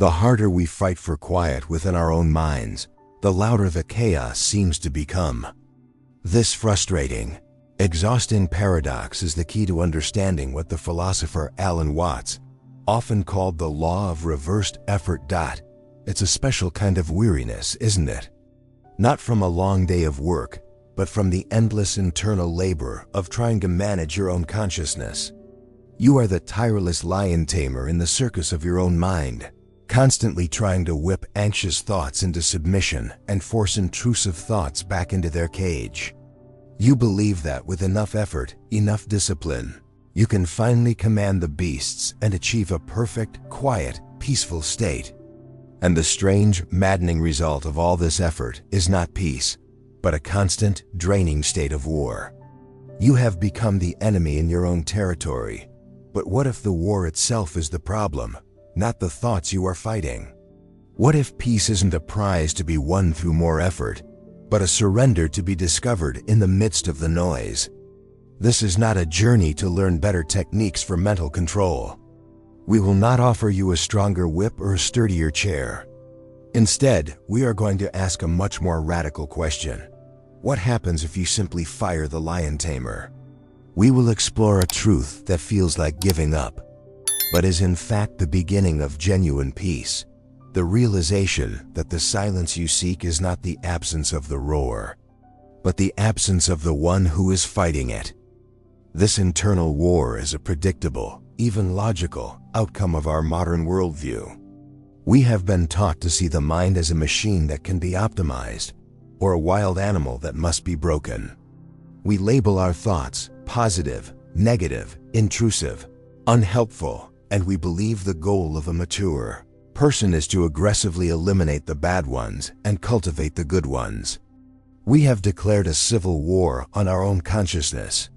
The harder we fight for quiet within our own minds, the louder the chaos seems to become. This frustrating, exhausting paradox is the key to understanding what the philosopher Alan Watts often called the law of reversed effort. It's a special kind of weariness, isn't it? Not from a long day of work, but from the endless internal labor of trying to manage your own consciousness. You are the tireless lion tamer in the circus of your own mind, constantly trying to whip anxious thoughts into submission and force intrusive thoughts back into their cage. You believe that with enough effort, enough discipline, you can finally command the beasts and achieve a perfect, quiet, peaceful state. And the strange, maddening result of all this effort is not peace, but a constant, draining state of war. You have become the enemy in your own territory. But what if the war itself is the problem, not the thoughts you are fighting? What if peace isn't a prize to be won through more effort, but a surrender to be discovered in the midst of the noise? This is not a journey to learn better techniques for mental control. We will not offer you a stronger whip or a sturdier chair. Instead, we are going to ask a much more radical question. What happens if you simply fire the lion tamer? We will explore a truth that feels like giving up, but is in fact the beginning of genuine peace. The realization that the silence you seek is not the absence of the roar, but the absence of the one who is fighting it. This internal war is a predictable, even logical, outcome of our modern worldview. We have been taught to see the mind as a machine that can be optimized, or a wild animal that must be broken. We label our thoughts positive, negative, intrusive, unhelpful, and we believe the goal of a mature person is to aggressively eliminate the bad ones and cultivate the good ones. We have declared a civil war on our own consciousness,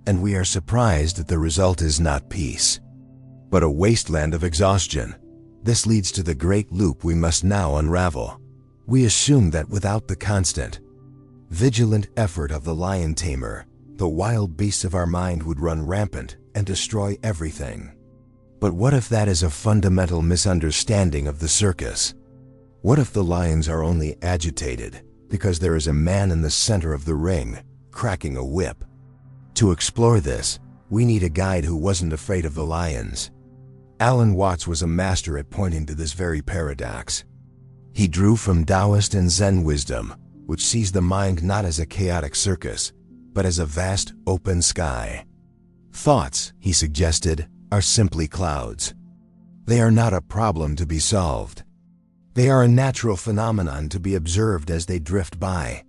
and we are surprised that the result is not peace, but a wasteland of exhaustion. This leads to the great loop we must now unravel. We assume that without the constant, vigilant effort of the lion tamer, the wild beasts of our mind would run rampant and destroy everything. But what if that is a fundamental misunderstanding of the circus? What if the lions are only agitated because there is a man in the center of the ring, cracking a whip? To explore this, we need a guide who wasn't afraid of the lions. Alan Watts was a master at pointing to this very paradox. He drew from Taoist and Zen wisdom, which sees the mind not as a chaotic circus, but as a vast, open sky. Thoughts, he suggested, are simply clouds. They are not a problem to be solved. They are a natural phenomenon to be observed as they drift by.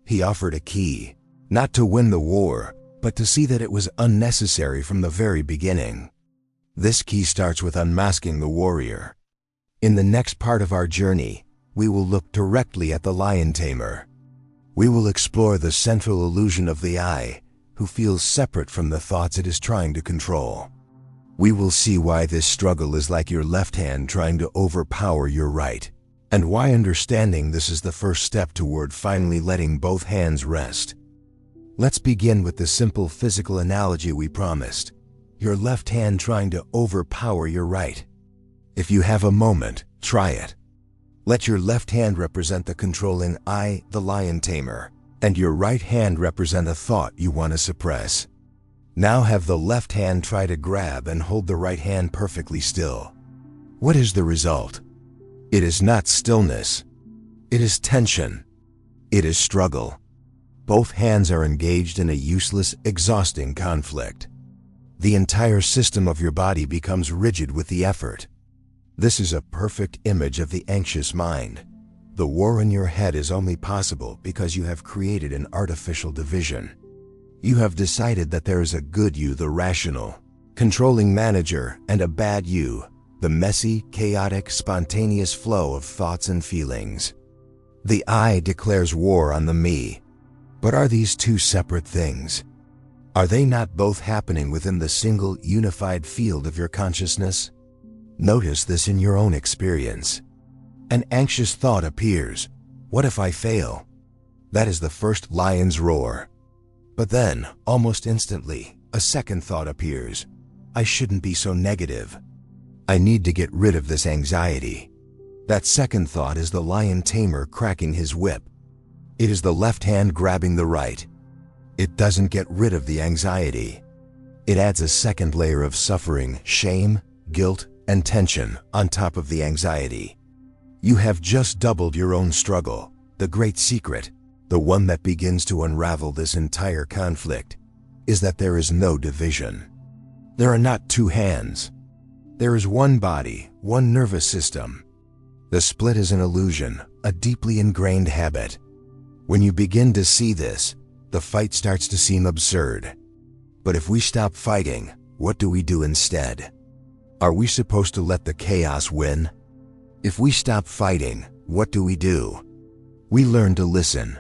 He offered a key, not to win the war, but to see that it was unnecessary from the very beginning. This key starts with unmasking the warrior. In the next part of our journey, we will look directly at the lion tamer. We will explore the central illusion of the I, who feels separate from the thoughts it is trying to control. We will see why this struggle is like your left hand trying to overpower your right, and why understanding this is the first step toward finally letting both hands rest. Let's begin with the simple physical analogy we promised. Your left hand trying to overpower your right. If you have a moment, try it. Let your left hand represent the controlling I, the lion tamer, and your right hand represent a thought you want to suppress. Now have the left hand try to grab and hold the right hand perfectly still. What is the result? It is not stillness. It is tension. It is struggle. Both hands are engaged in a useless, exhausting conflict. The entire system of your body becomes rigid with the effort. This is a perfect image of the anxious mind. The war in your head is only possible because you have created an artificial division. You have decided that there is a good you, the rational, controlling manager, and a bad you, the messy, chaotic, spontaneous flow of thoughts and feelings. The I declares war on the me. But are these two separate things? Are they not both happening within the single unified field of your consciousness? Notice this in your own experience. An anxious thought appears. What if I fail? That is the first lion's roar. But then, almost instantly, a second thought appears. I shouldn't be so negative. I need to get rid of this anxiety. That second thought is the lion tamer cracking his whip. It is the left hand grabbing the right. It doesn't get rid of the anxiety. It adds a second layer of suffering, shame, guilt, and tension on top of the anxiety. You have just doubled your own struggle. The great secret, the one that begins to unravel this entire conflict, is that there is no division. There are not two hands. There is one body, one nervous system. The split is an illusion, a deeply ingrained habit. When you begin to see this, the fight starts to seem absurd. But if we stop fighting, what do we do instead? Are we supposed to let the chaos win? If we stop fighting, what do? We learn to listen.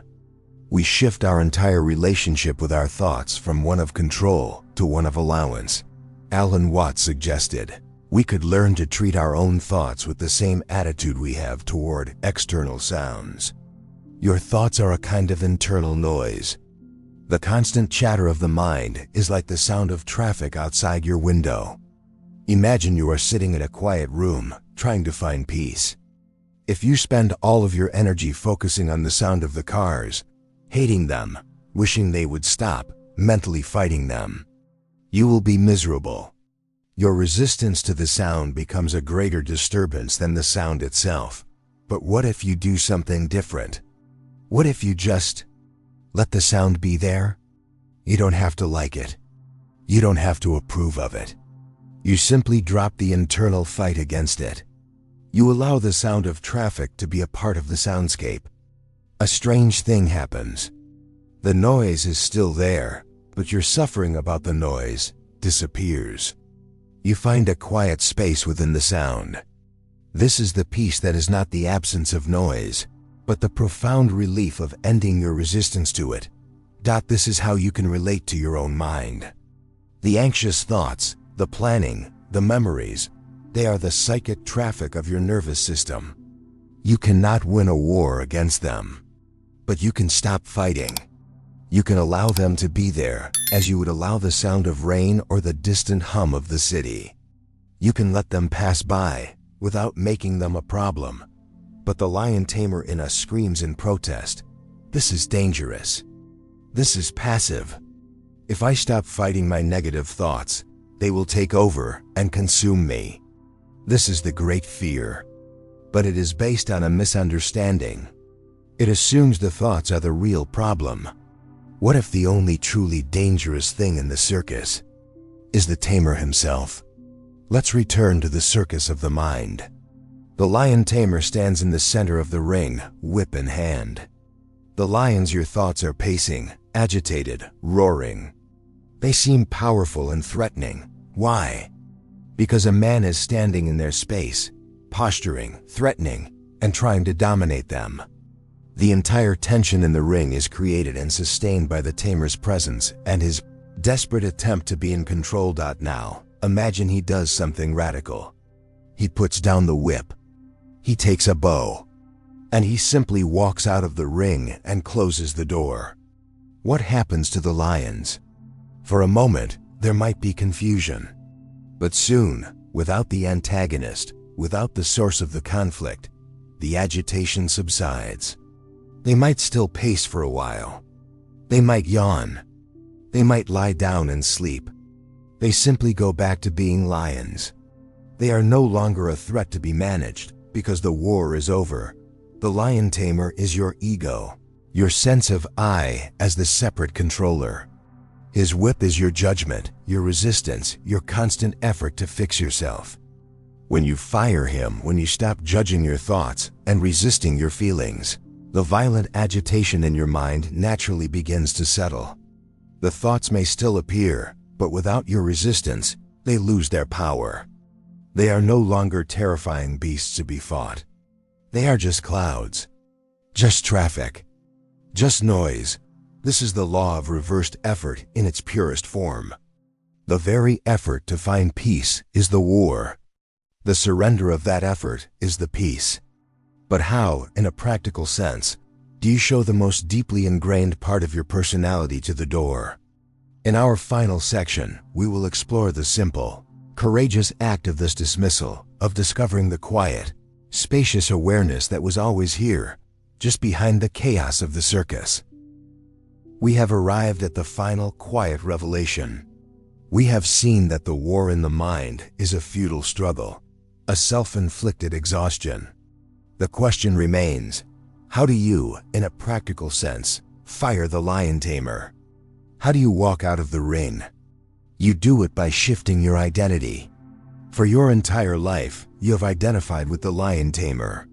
We shift our entire relationship with our thoughts from one of control to one of allowance. Alan Watts suggested we could learn to treat our own thoughts with the same attitude we have toward external sounds. Your thoughts are a kind of internal noise. The constant chatter of the mind is like the sound of traffic outside your window. Imagine you are sitting in a quiet room, trying to find peace. If you spend all of your energy focusing on the sound of the cars, hating them, wishing they would stop, mentally fighting them, you will be miserable. Your resistance to the sound becomes a greater disturbance than the sound itself. But what if you do something different? What if you just let the sound be there? You don't have to like it. You don't have to approve of it. You simply drop the internal fight against it. You allow the sound of traffic to be a part of the soundscape. A strange thing happens. The noise is still there, but your suffering about the noise disappears. You find a quiet space within the sound. This is the peace that is not the absence of noise, but the profound relief of ending your resistance to it. This is how you can relate to your own mind. The anxious thoughts, the planning, the memories, they are the psychic traffic of your nervous system. You cannot win a war against them, but you can stop fighting. You can allow them to be there, as you would allow the sound of rain or the distant hum of the city. You can let them pass by, without making them a problem. But the lion tamer in us screams in protest. This is dangerous. This is passive. If I stop fighting my negative thoughts, they will take over and consume me. This is the great fear. But it is based on a misunderstanding. It assumes the thoughts are the real problem. What if the only truly dangerous thing in the circus is the tamer himself? Let's return to the circus of the mind. The lion tamer stands in the center of the ring, whip in hand. The lions your thoughts are pacing, agitated, roaring. They seem powerful and threatening. Why? Because a man is standing in their space, posturing, threatening, and trying to dominate them. The entire tension in the ring is created and sustained by the tamer's presence and his desperate attempt to be in control. Now, imagine he does something radical. He puts down the whip. He takes a bow. And he simply walks out of the ring and closes the door. What happens to the lions? For a moment, there might be confusion. But soon, without the antagonist, without the source of the conflict, the agitation subsides. They might still pace for a while. They might yawn. They might lie down and sleep. They simply go back to being lions. They are no longer a threat to be managed because the war is over. The lion tamer is your ego, your sense of I as the separate controller. His whip is your judgment, your resistance, your constant effort to fix yourself. When you fire him, when you stop judging your thoughts and resisting your feelings, the violent agitation in your mind naturally begins to settle. The thoughts may still appear, but without your resistance, they lose their power. They are no longer terrifying beasts to be fought. They are just clouds, just traffic, just noise. This is the law of reversed effort in its purest form. The very effort to find peace is the war. The surrender of that effort is the peace. But how, in a practical sense, do you show the most deeply ingrained part of your personality to the door? In our final section, we will explore the simple, courageous act of this dismissal, of discovering the quiet, spacious awareness that was always here, just behind the chaos of the circus. We have arrived at the final quiet revelation. We have seen that the war in the mind is a futile struggle, a self-inflicted exhaustion. The question remains, how do you, in a practical sense, fire the lion tamer? How do you walk out of the ring? You do it by shifting your identity. For your entire life, you have identified with the lion tamer.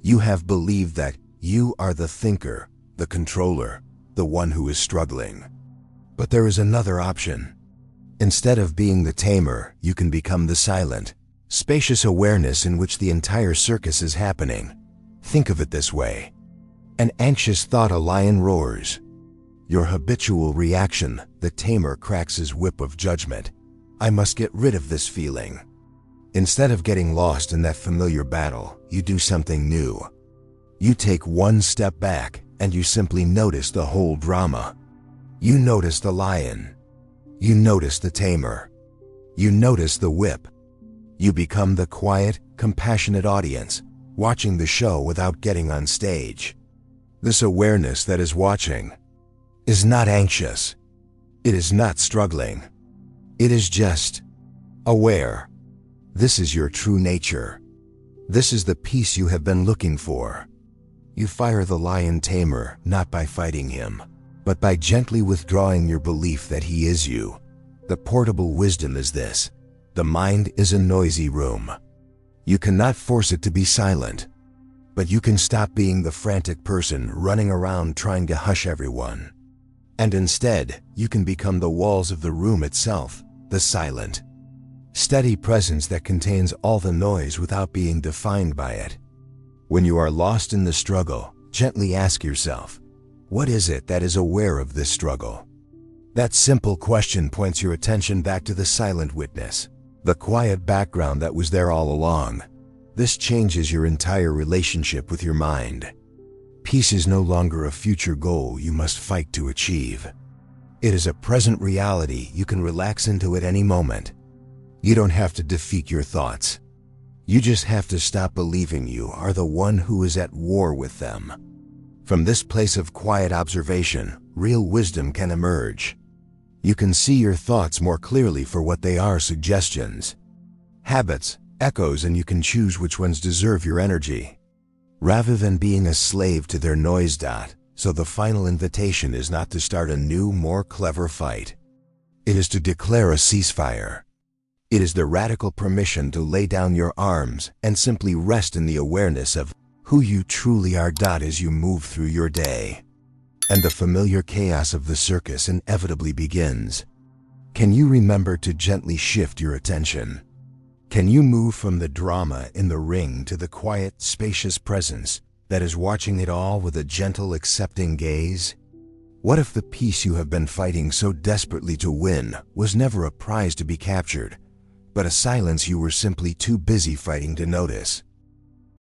You have believed that you are the thinker, the controller, the one who is struggling. But there is another option. Instead of being the tamer, you can become the silent, spacious awareness in which the entire circus is happening. Think of it this way. An anxious thought, a lion roars. Your habitual reaction, the tamer cracks his whip of judgment. I must get rid of this feeling. Instead of getting lost in that familiar battle, you do something new. You take one step back and you simply notice the whole drama. You notice the lion. You notice the tamer. You notice the whip. You become the quiet, compassionate audience, watching the show without getting on stage. This awareness that is watching is not anxious. It is not struggling. It is just aware. This is your true nature. This is the peace you have been looking for. You fire the lion tamer not by fighting him, but by gently withdrawing your belief that he is you. The portable wisdom is this: the mind is a noisy room. You cannot force it to be silent, but you can stop being the frantic person running around trying to hush everyone. And instead, you can become the walls of the room itself, the silent, steady presence that contains all the noise without being defined by it. When you are lost in the struggle, gently ask yourself, what is it that is aware of this struggle? That simple question points your attention back to the silent witness, the quiet background that was there all along. This changes your entire relationship with your mind. Peace is no longer a future goal you must fight to achieve. It is a present reality you can relax into at any moment. You don't have to defeat your thoughts. You just have to stop believing you are the one who is at war with them. From this place of quiet observation, real wisdom can emerge. You can see your thoughts more clearly for what they are: suggestions, habits, echoes, and you can choose which ones deserve your energy, rather than being a slave to their noise. So the final invitation is not to start a new, more clever fight. It is to declare a ceasefire. It is the radical permission to lay down your arms and simply rest in the awareness of who you truly are. As you move through your day, and the familiar chaos of the circus inevitably begins, can you remember to gently shift your attention? Can you move from the drama in the ring to the quiet, spacious presence that is watching it all with a gentle, accepting gaze? What if the peace you have been fighting so desperately to win was never a prize to be captured, but a silence you were simply too busy fighting to notice?